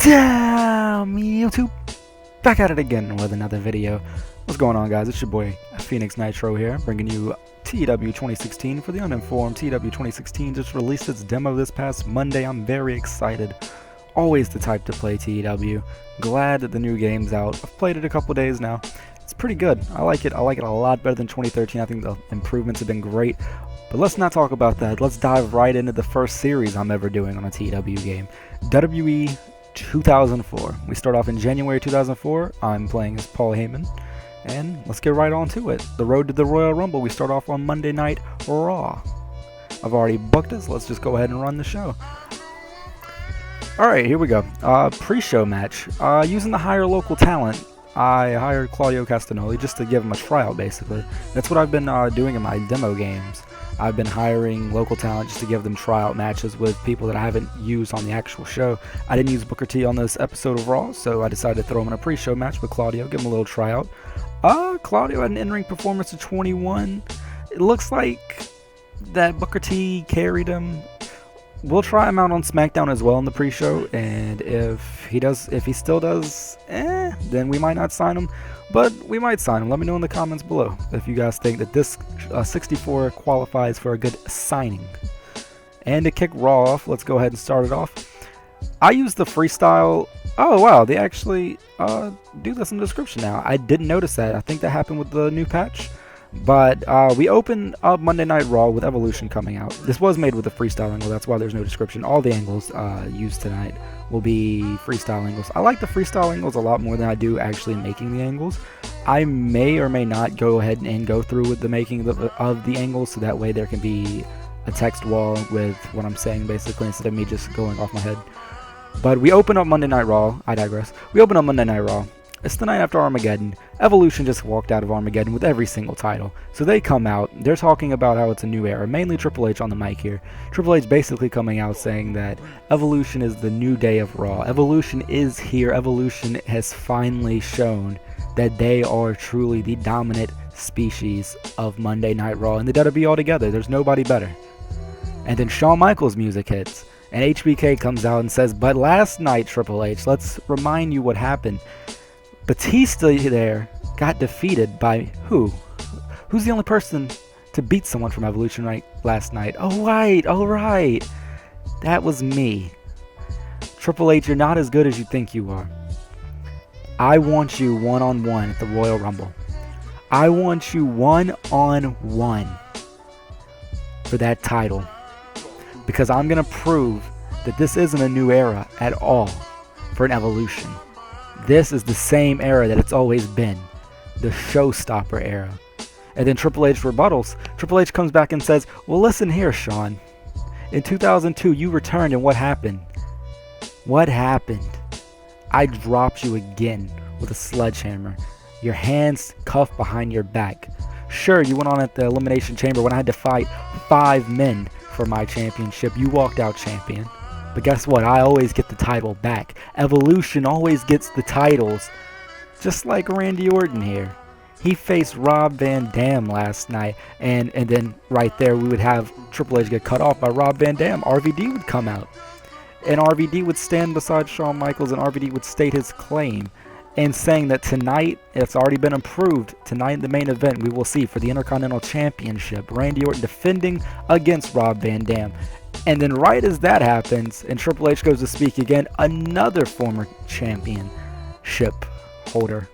Damn, YouTube! Back at it again with another video. What's going on, guys? It's your boy Phoenix Nitro here, bringing you TEW 2016. For the uninformed, TEW 2016 just released its demo this past Monday. I'm very excited. Always the type to play TEW. Glad that the new game's out. I've played it a couple days now. It's pretty good. I like it. I like it a lot better than 2013. I think the improvements have been great. But let's not talk about that. Let's dive right into the first series I'm ever doing on a TEW game. WWE 2004. We start off in January 2004. I'm playing as Paul Heyman. And let's get right on to it. The road to the Royal Rumble. We start off on Monday Night Raw. I've already booked it, so let's just go ahead and run the show. Alright, here we go. Pre-show match. Using the higher local talent, I hired Claudio Castagnoli just to give him a tryout, basically. That's what I've been doing in my demo games. I've been hiring local talent just to give them tryout matches with people that I haven't used on the actual show. I didn't use Booker T on this episode of Raw, so I decided to throw him in a pre-show match with Claudio, give him a little tryout. Claudio had an in-ring performance of 21. It looks like that Booker T carried him. We'll try him out on SmackDown as well in the pre-show, and if he still does, then we might not sign him. But we might sign him. Let me know in the comments below if you guys think that this 64 qualifies for a good signing. And to kick Raw off, let's go ahead and start it off. I use the freestyle. Oh wow, they actually do this in the description now. I didn't notice that. I think that happened with the new patch. But we open up Monday Night Raw with Evolution coming out. This was made with a freestyle angle, that's why there's no description. All the angles used tonight will be freestyle angles. I like the freestyle angles a lot more than I do actually making the angles. I may or may not go ahead and go through with the making of the angles, so that way there can be a text wall with what I'm saying basically, instead of me just going off my head. But we open up Monday Night Raw. I digress. We open up Monday Night Raw. It's the night after Armageddon. Evolution just walked out of Armageddon with every single title. So they come out, they're talking about how it's a new era, mainly Triple H on the mic here. Triple H basically coming out saying that Evolution is the new day of Raw. Evolution is here. Evolution has finally shown that they are truly the dominant species of Monday Night Raw and the WWE altogether. There's nobody better. And then Shawn Michaels' music hits. And HBK comes out and says, but last night, Triple H, let's remind you what happened. Batista there got defeated by who? Who's the only person to beat someone from Evolution last night? Oh right. That was me. Triple H, you're not as good as you think you are. I want you one-on-one at the Royal Rumble. I want you one-on-one for that title. Because I'm going to prove that this isn't a new era at all for an Evolution. This is the same era that it's always been. The showstopper era. And then Triple H rebuttals. Triple H comes back and says, well, listen here, Shawn. In 2002, you returned, and what happened? What happened? I dropped you again with a sledgehammer. Your hands cuffed behind your back. Sure, you went on at the Elimination Chamber when I had to fight 5 men for my championship. You walked out champion. But guess what? I always get the title back. Evolution always gets the titles. Just like Randy Orton here. He faced Rob Van Dam last night. And then right there we would have Triple H get cut off by Rob Van Dam. RVD would come out. And RVD would stand beside Shawn Michaels, and RVD would state his claim. And saying that tonight, it's already been approved, tonight in the main event we will see for the Intercontinental Championship, Randy Orton defending against Rob Van Dam. And then right as that happens, and Triple H goes to speak again, another former championship holder.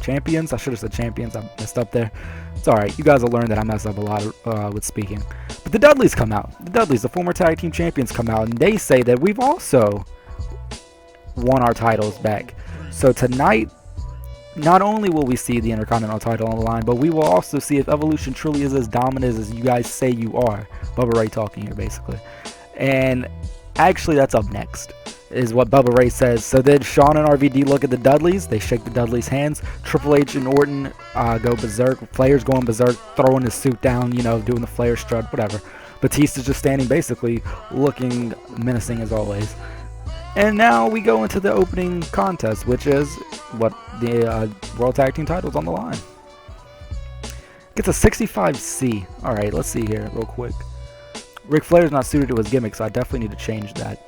Champions? I should have said champions. I messed up there. It's alright. You guys will learn that I mess up a lot with speaking. But the Dudleys come out. The Dudleys, the former tag team champions, come out, and they say that we've also won our titles back. So tonight, not only will we see the Intercontinental title on the line, but we will also see if Evolution truly is as dominant as you guys say you are. Bubba Ray talking here, basically. And actually, that's up next, is what Bubba Ray says. So then Shawn and RVD look at the Dudleys. They shake the Dudleys' hands. Triple H and Orton go berserk. Flair's going berserk, throwing his suit down, you know, doing the Flair strut, whatever. Batista's just standing, basically, looking menacing as always. And now we go into the opening contest, which is what the World Tag Team titles on the line. Gets a 65C. Alright, let's see here real quick. Ric Flair's not suited to his gimmick, so I definitely need to change that.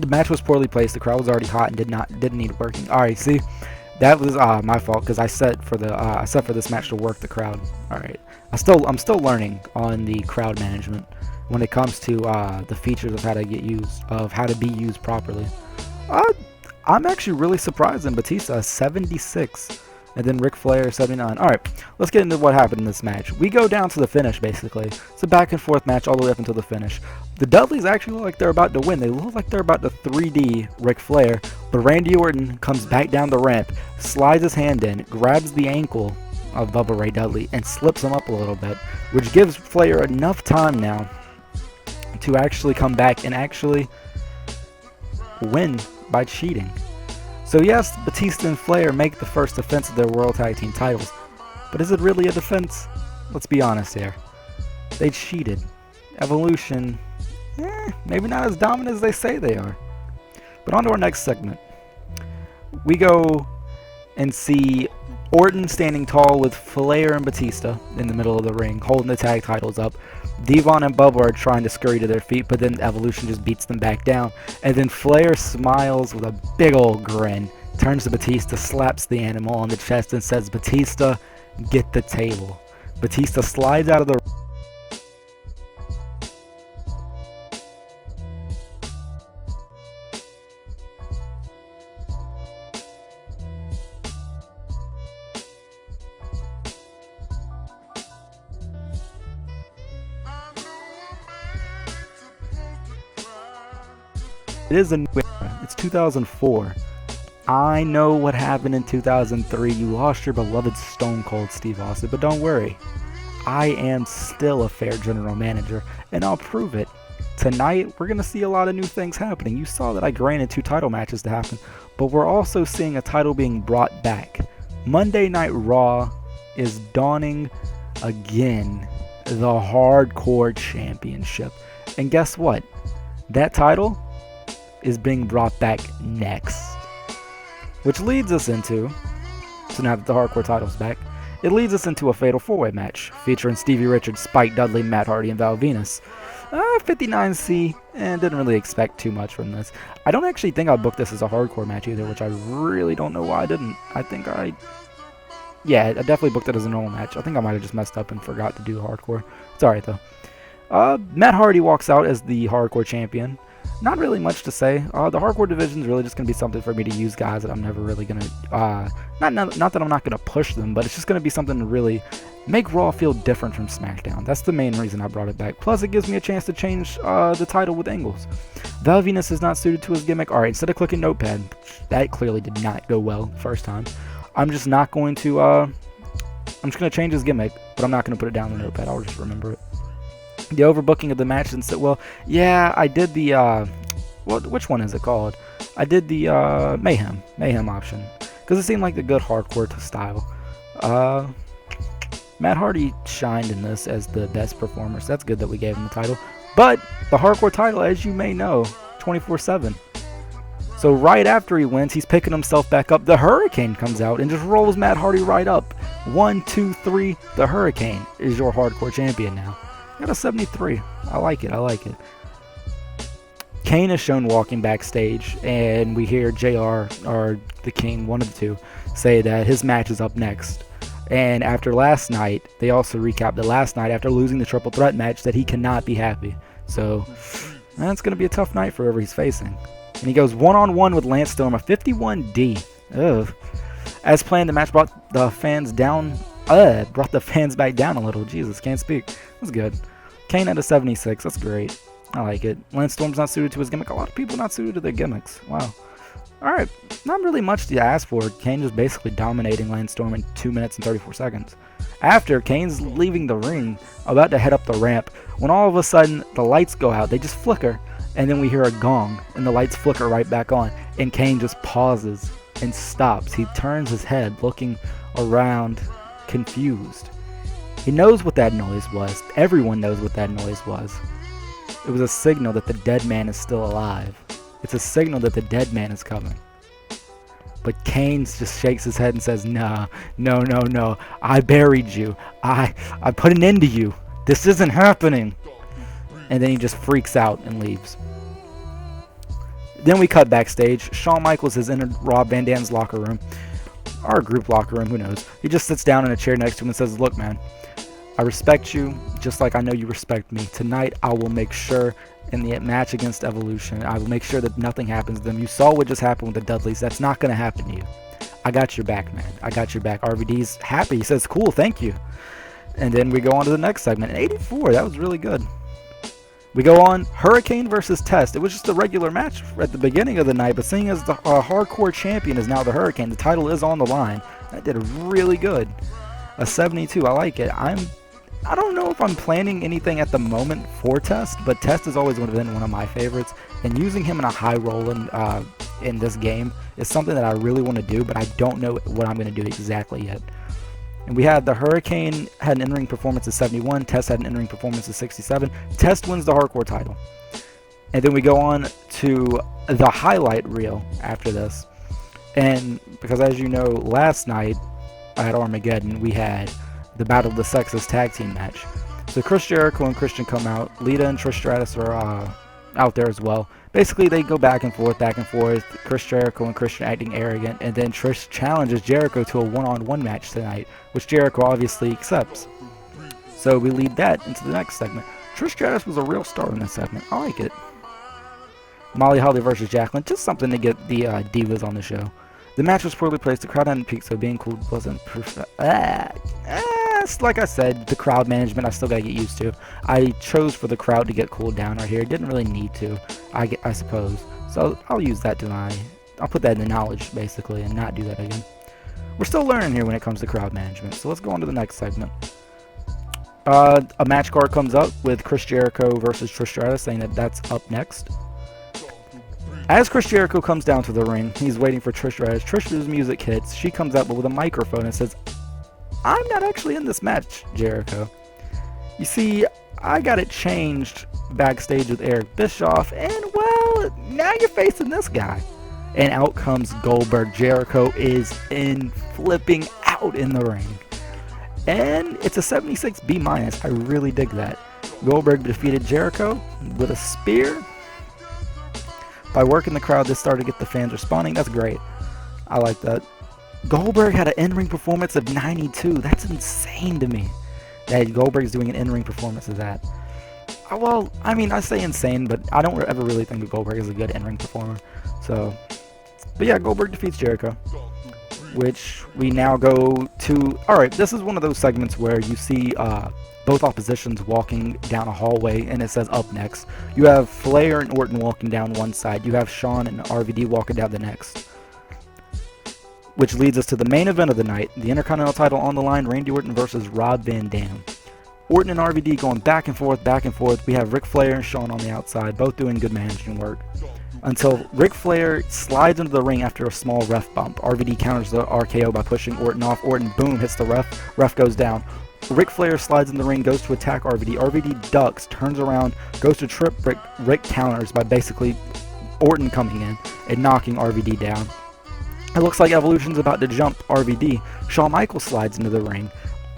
The match was poorly placed. The crowd was already hot and didn't need working. All right, see, that was my fault because I set for this match to work the crowd. All right, I'm still learning on the crowd management when it comes to the features of how to be used properly. I'm actually really surprised in Batista 76. And then Ric Flair 79. Alright, let's get into what happened in this match. We go down to the finish, basically. It's a back and forth match all the way up until the finish. The Dudleys actually look like they're about to win. They look like they're about to 3D Ric Flair. But Randy Orton comes back down the ramp, slides his hand in, grabs the ankle of Bubba Ray Dudley, and slips him up a little bit. Which gives Flair enough time now to actually come back and actually win by cheating. So yes, Batista and Flair make the first defense of their World Tag Team titles. But is it really a defense? Let's be honest here. They cheated. Evolution, maybe not as dominant as they say they are. But on to our next segment. We go and see Orton standing tall with Flair and Batista in the middle of the ring, holding the tag titles up. Devon and Bubba are trying to scurry to their feet, but then Evolution just beats them back down. And then Flair smiles with a big old grin, turns to Batista, slaps the animal on the chest, and says, "Batista, get the table." Batista slides out of the It is a new era. It's 2004. I know what happened in 2003. You lost your beloved Stone Cold Steve Austin, but don't worry. I am still a fair general manager, and I'll prove it. Tonight, we're going to see a lot of new things happening. You saw that I granted 2 title matches to happen, but we're also seeing a title being brought back. Monday Night Raw is dawning again, the Hardcore Championship. And guess what? That title is being brought back next. Which leads us into, so now that the Hardcore title's back, it leads us into a Fatal 4-Way match featuring Stevie Richards, Spike Dudley, Matt Hardy, and Val Venus. 59C, and didn't really expect too much from this. I don't actually think I booked this as a Hardcore match either, which I really don't know why I didn't. Yeah, I definitely booked it as a normal match. I think I might have just messed up and forgot to do Hardcore. It's alright though. Matt Hardy walks out as the Hardcore champion. Not really much to say. The Hardcore division is really just going to be something for me to use guys that I'm never really going to... not that I'm not going to push them, but it's just going to be something to really make Raw feel different from SmackDown. That's the main reason I brought it back. Plus, it gives me a chance to change the title with angles. Val Venus is not suited to his gimmick. Alright, instead of clicking Notepad, that clearly did not go well first time. I'm just not going to... I'm just going to change his gimmick, but I'm not going to put it down in the Notepad. I'll just remember it. The overbooking of the match and said, well, yeah, I did the, which one is it called? I did the, Mayhem option, because it seemed like the good Hardcore style. Matt Hardy shined in this as the best performer, so that's good that we gave him the title. But the Hardcore title, as you may know, 24/7. So right after he wins, he's picking himself back up. The Hurricane comes out and just rolls Matt Hardy right up. 1, 2, 3, the Hurricane is your Hardcore champion now. Got a 73. I like it. Kane is shown walking backstage, and we hear JR, or the King, one of the two, say that his match is up next. And after last night, they also recapped that last night, after losing the triple threat match, that he cannot be happy. So, that's going to be a tough night for whoever he's facing. And he goes one-on-one with Lance Storm, a 51D. Ugh. As planned, the match brought the fans back down a little. Jesus, can't speak. That's good. Kane at a 76. That's great. I like it. Lance Storm's not suited to his gimmick. A lot of people not suited to their gimmicks. Wow. Alright. Not really much to ask for. Kane just basically dominating Lance Storm in 2 minutes and 34 seconds. After, Kane's leaving the ring, about to head up the ramp, when all of a sudden the lights go out. They just flicker. And then we hear a gong, and the lights flicker right back on. And Kane just pauses and stops. He turns his head, looking around, confused. He knows what that noise was. Everyone knows what that noise was. It was a signal that the dead man is still alive. It's a signal that the dead man is coming. But Kane just shakes his head and says, no. I buried you. I put an end to you. This isn't happening. And then he just freaks out and leaves. Then we cut backstage. Shawn Michaels is in Rob Van Dam's locker room, or group locker room, who knows. He just sits down in a chair next to him and says, "Look, man, I respect you just like I know you respect me. Tonight, I will make sure in the match against Evolution, I will make sure that nothing happens to them. You saw what just happened with the Dudleys. That's not going to happen to you. I got your back, man. I got your back." RVD's happy. He says, "Cool, thank you." And then we go on to the next segment. 84, that was really good. We go on, Hurricane versus Test. It was just a regular match at the beginning of the night, but seeing as the hardcore champion is now the Hurricane, the title is on the line. That did really good. A 72, I like it. I don't know if I'm planning anything at the moment for Test, but Test has always been one of my favorites, and using him in a high roll in this game is something that I really want to do, but I don't know what I'm going to do exactly yet. And we had the Hurricane had an in-ring performance of 71, Test had an in-ring performance of 67. Test wins the hardcore title. And then we go on to the highlight reel after this. And because as you know, last night at Armageddon, we had the Battle of the Sexes tag team match. So Chris Jericho and Christian come out. Lita and Trish Stratus are out there as well. Basically, they go back and forth. Chris Jericho and Christian acting arrogant, and then Trish challenges Jericho to a one-on-one match tonight, which Jericho obviously accepts. So we lead that into the next segment. Trish Stratus was a real star in this segment. I like it. Molly Holly versus Jacqueline, just something to get the divas on the show. The match was poorly placed. The crowd hadn't peaked, so being cool wasn't perfect. Like I said, the crowd management I still gotta get used to. I chose for the crowd to get cooled down right here. Didn't really need to, I suppose. So I'll use that I'll put that in the knowledge, basically, and not do that again. We're still learning here when it comes to crowd management, so let's go on to the next segment. A match card comes up with Chris Jericho versus Trish Stratus, saying that that's up next. As Chris Jericho comes down to the ring, he's waiting for Trish Stratus. Trish's music hits. She comes up with a microphone and says, "I'm not actually in this match, Jericho. You see, I got it changed backstage with Eric Bischoff, and well, now you're facing this guy." And out comes Goldberg. Jericho is flipping out in the ring. And it's a 76 B-. I really dig that. Goldberg defeated Jericho with a spear. By working the crowd, this started to get the fans responding. That's great. I like that. Goldberg had an in-ring performance of 92. That's insane to me that Goldberg's doing an in-ring performance of that. Well, I mean, I say insane, but I don't ever really think of Goldberg as a good in-ring performer. So, but yeah, Goldberg defeats Jericho, which we now go to. Alright, this is one of those segments where you see both oppositions walking down a hallway, and it says up next. You have Flair and Orton walking down one side. You have Shawn and RVD walking down the next. Which leads us to the main event of the night, the Intercontinental title on the line, Randy Orton versus Rob Van Dam. Orton and RVD going back and forth, back and forth. We have Ric Flair and Shawn on the outside, both doing good managing work. Until Ric Flair slides into the ring after a small ref bump. RVD counters the RKO by pushing Orton off. Orton, boom, hits the ref goes down. Ric Flair slides in the ring, goes to attack RVD. RVD ducks, turns around, goes to trip Ric counters by basically Orton coming in and knocking RVD down. It looks like Evolution's about to jump RVD. Shawn Michaels slides into the ring,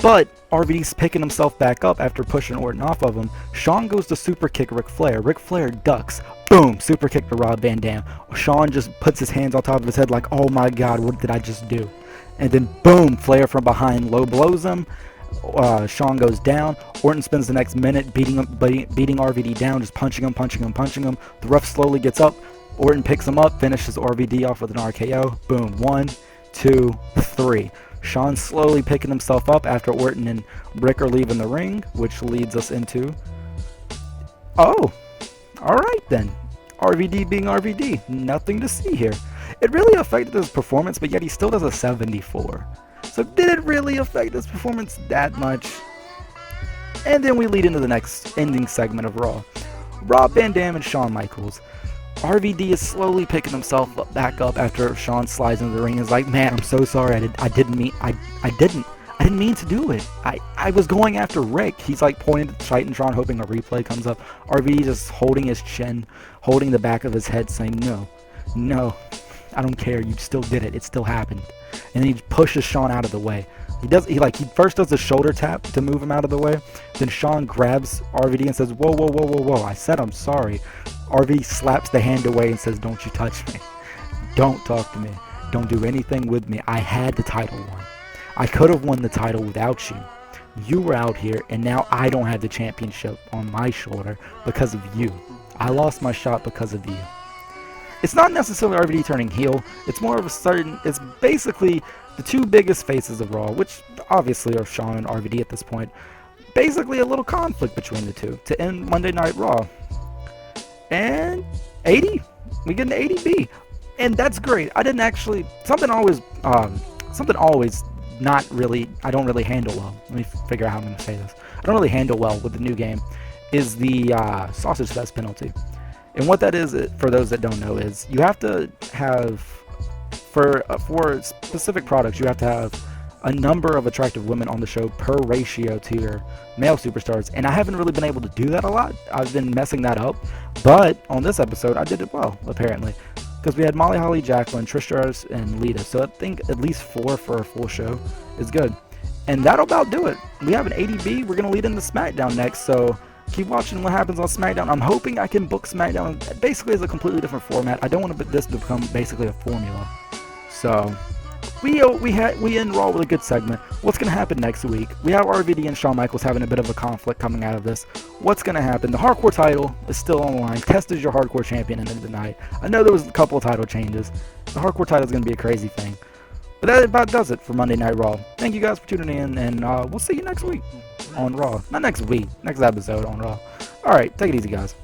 but RVD's picking himself back up after pushing Orton off of him. Shawn goes to super kick Ric Flair. Ric Flair ducks. Boom! Super kick to Rob Van Dam. Shawn just puts his hands on top of his head like, oh my god, what did I just do? And then boom! Flair from behind low blows him. Shawn goes down. Orton spends the next minute beating RVD down, just punching him. The ref slowly gets up. Orton picks him up, finishes RVD off with an RKO. Boom. 1, 2, 3. Shawn slowly picking himself up after Orton and Rick are leaving the ring, which leads us into... Oh! Alright then. RVD being RVD. Nothing to see here. It really affected his performance, but yet he still does a 74. So did it really affect his performance that much? And then we lead into the next ending segment of Raw. Rob Van Dam and Shawn Michaels. RVD is slowly picking himself back up after Shawn slides into the ring. He's like, man, I'm so sorry. I didn't mean to do it. I was going after Rick. He's like pointing to Titantron, hoping a replay comes up. RVD just holding his chin, holding the back of his head, saying, no, I don't care. You still did it. It still happened. And then he pushes Shawn out of the way. He first does a shoulder tap to move him out of the way. Then Shawn grabs RVD and says, "Whoa, whoa, whoa, whoa, whoa! I said I'm sorry." RVD slaps the hand away and says, "Don't you touch me. Don't talk to me. Don't do anything with me. I had the title won. I could have won the title without you. You were out here, and now I don't have the championship on my shoulder because of you. I lost my shot because of you." It's not necessarily RVD turning heel. It's more of it's basically the two biggest faces of Raw, which obviously are Shawn and RVD at this point. Basically a little conflict between the two to end Monday Night Raw. And 80, we get an 80B. And that's great. I didn't actually, something always not really, I don't really handle well. Let me figure out how I'm going to say this. I don't really handle well with the new game, is the sausage fest penalty. And what that is, for those that don't know, is you have to have, for specific products, you have to have a number of attractive women on the show per ratio to your male superstars. And I haven't really been able to do that a lot. I've been messing that up. But on this episode, I did it well, apparently. Because we had Molly Holly, Jacqueline, Trish Stratus, and Lita. So I think at least 4 for a full show is good. And that'll about do it. We have an 80B. We're going to lead into SmackDown next. So keep watching what happens on SmackDown. I'm hoping I can book SmackDown basically as a completely different format. I don't want this to become basically a formula. So we end Raw with a good segment. What's going to happen next week? We have RVD and Shawn Michaels having a bit of a conflict coming out of this. What's going to happen? The hardcore title is still on the line. Test is your hardcore champion into the night. I know there was a couple of title changes. The hardcore title is going to be a crazy thing. But that about does it for Monday Night Raw. Thank you guys for tuning in, and we'll see you next week on Raw. Not next week, next episode on Raw. Alright, take it easy, guys.